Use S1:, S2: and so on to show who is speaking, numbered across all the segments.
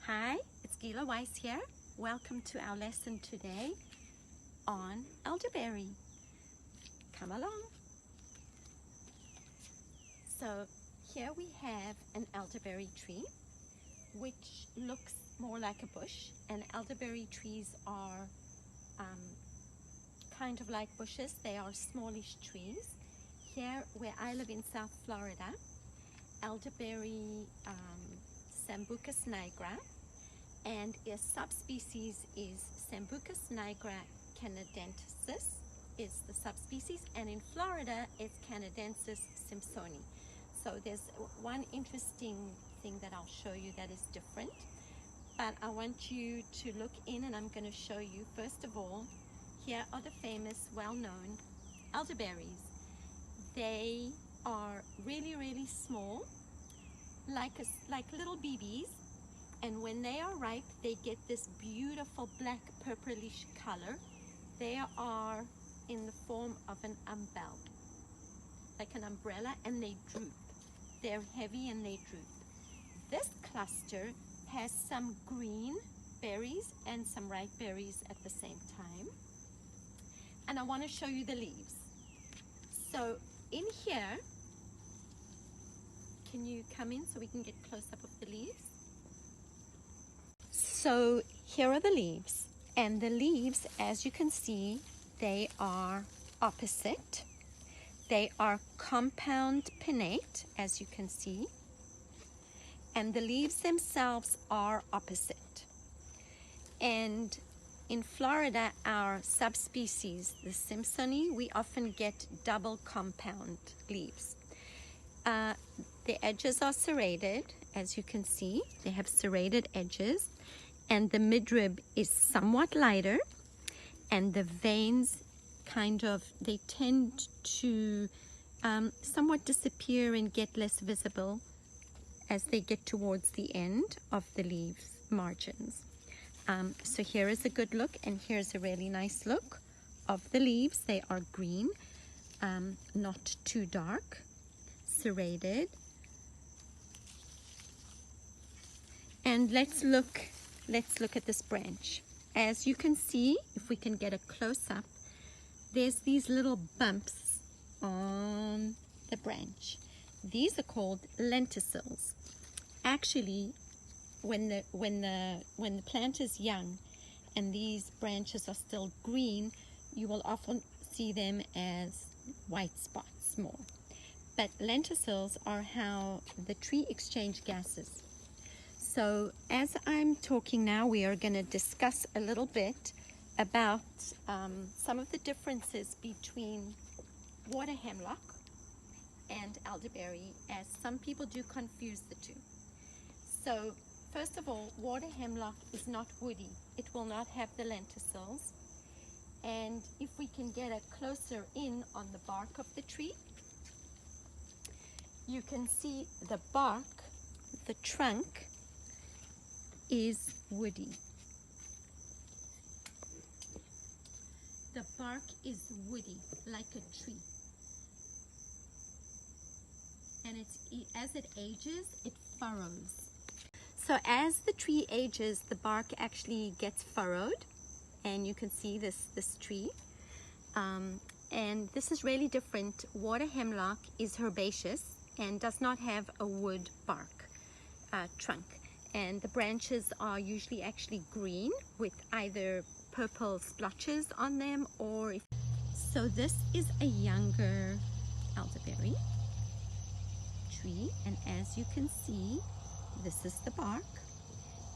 S1: Hi, it's Gila Weiss here. Welcome to our lesson today on elderberry. Come along. So here we have an elderberry tree which looks more like a bush, and elderberry trees are kind of like bushes. They are smallish trees. Here where I live in South Florida, elderberry Sambucus nigra, and a subspecies is Sambucus nigra canadensis is the subspecies, and in Florida it's Canadensis simpsoni. So there's one interesting thing that I'll show you that is different, but I want you to look in, and I'm going to show you. First of all, here are the famous, well-known elderberries. They are really small, like little BBs, and when they are ripe they get this beautiful black purplish color. They are in the form of an umbrella, like an umbrella, and they droop. They're heavy and they droop. This cluster has some green berries and some ripe berries at the same time, and I want to show you the leaves. So in here, can you come in so we can get close up of the leaves? So here are the leaves, and the leaves, as you can see, they are opposite. They are compound pinnate, as you can see, and the leaves themselves are opposite. And in Florida, our subspecies, the simpsoni, we often get double compound leaves. The edges are serrated, as you can see. They have serrated edges, and the midrib is somewhat lighter, and the veins they tend to somewhat disappear and get less visible as they get towards the end of the leaves margins. So here is a good look, and here's a really nice look of the leaves. They are green, not too dark, serrated. And let's look at this branch. As you can see, if we can get a close-up, there's these little bumps on the branch. These are called lenticels. Actually, when the plant is young and these branches are still green, you will often see them as white spots more. But lenticels are how the tree exchange gases. So as I'm talking now, we are going to discuss a little bit about some of the differences between water hemlock and elderberry, as some people do confuse the two. So first of all, water hemlock is not woody. It will not have the lenticels. And if we can get a closer in on the bark of the tree, you can see the bark, the trunk, is woody. The bark is woody, like a tree. And as it ages, it furrows. So as the tree ages, the bark actually gets furrowed, and you can see this tree. And this is really different. Water hemlock is herbaceous and does not have a wood bark trunk. And the branches are usually actually green with either purple splotches on them, or so this is a younger elderberry tree, and as you can see, this is the bark.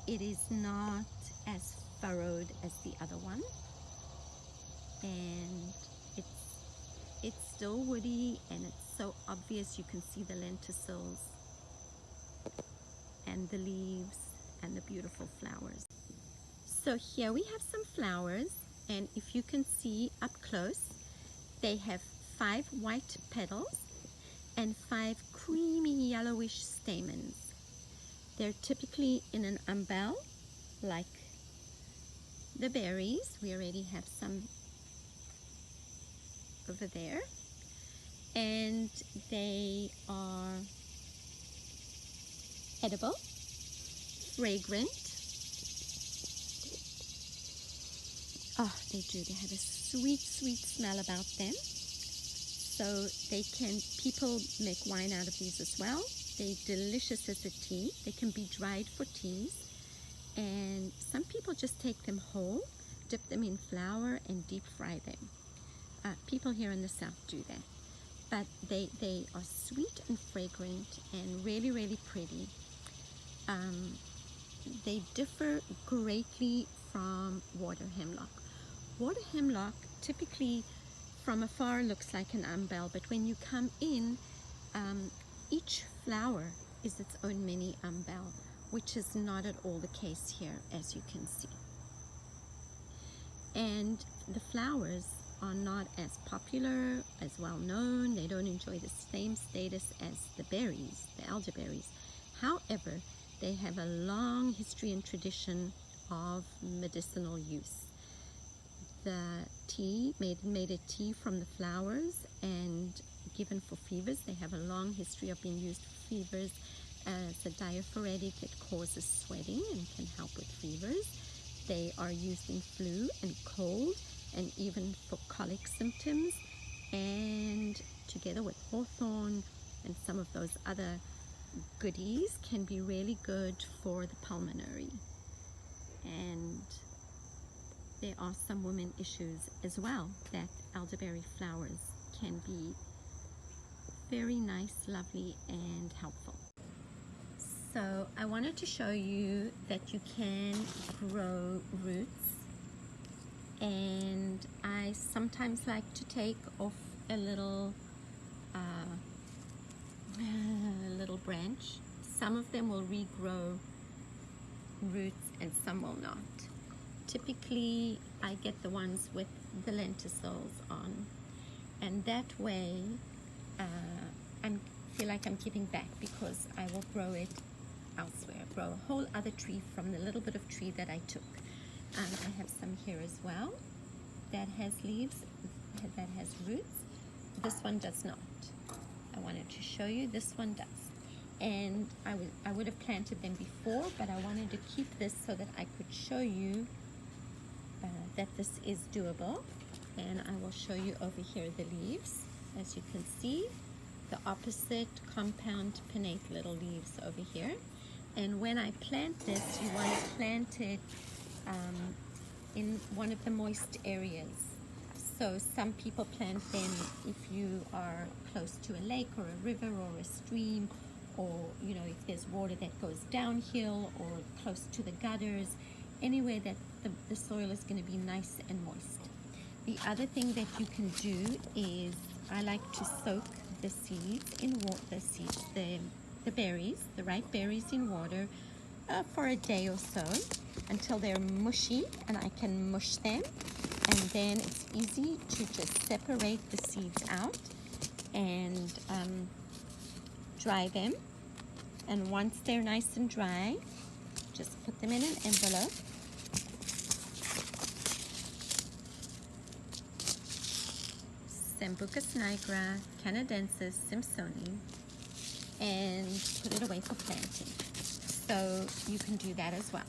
S1: It is not as furrowed as the other one, and it's still woody, and it's so obvious. You can see the lenticels and the leaves and the beautiful flowers. So here we have some flowers, and if you can see up close, they have 5 white petals and 5 creamy yellowish stamens. They're typically in an umbel, like the berries. We already have some over there, and they are edible, fragrant, Oh, they do. They have a sweet, sweet smell about them. So people make wine out of these as well. They're delicious as a tea. They can be dried for teas. And some people just take them whole, dip them in flour, and deep fry them. People here in the South do that. But they are sweet and fragrant and really, really pretty. They differ greatly from water hemlock. Water hemlock typically from afar looks like an umbel, but when you come in, each flower is its own mini umbel, which is not at all the case here, as you can see. And the flowers are not as popular, as well known. They don't enjoy the same status as the berries, the elderberries. However, they have a long history and tradition of medicinal use. The tea, made a tea from the flowers and given for fevers. They have a long history of being used for fevers as a diaphoretic. It causes sweating and can help with fevers. They are used in flu and cold and even for colic symptoms, and together with hawthorn and some of those other goodies can be really good for the pulmonary. And there are some women issues as well that elderberry flowers can be very nice, lovely, and helpful. So I wanted to show you that you can grow roots, and I sometimes like to take off a little branch. Some of them will regrow roots and some will not. Typically I get the ones with the lenticels on, and that way I feel like I'm giving back because I will grow it elsewhere, grow a whole other tree from the little bit of tree that I took. I have some here as well that has leaves, that has roots. This one does not. I wanted to show you, this one does. And I would have planted them before, but I wanted to keep this so that I could show you that this is doable. And I will show you over here the leaves. As you can see, the opposite compound pinnate little leaves over here. And when I plant this, you want to plant it in one of the moist areas. So some people plant them if you are close to a lake or a river or a stream, or you know, if there's water that goes downhill, or close to the gutters, anywhere that the soil is going to be nice and moist. The other thing that you can do is I like to soak the seeds in water, the berries, the ripe berries in water for a day or so until they're mushy and I can mush them, and then it's easy to just separate the seeds out and dry them. And once they're nice and dry, just put them in an envelope. Sambucus nigra, canadensis, simpsoni, and put it away for planting. So you can do that as well.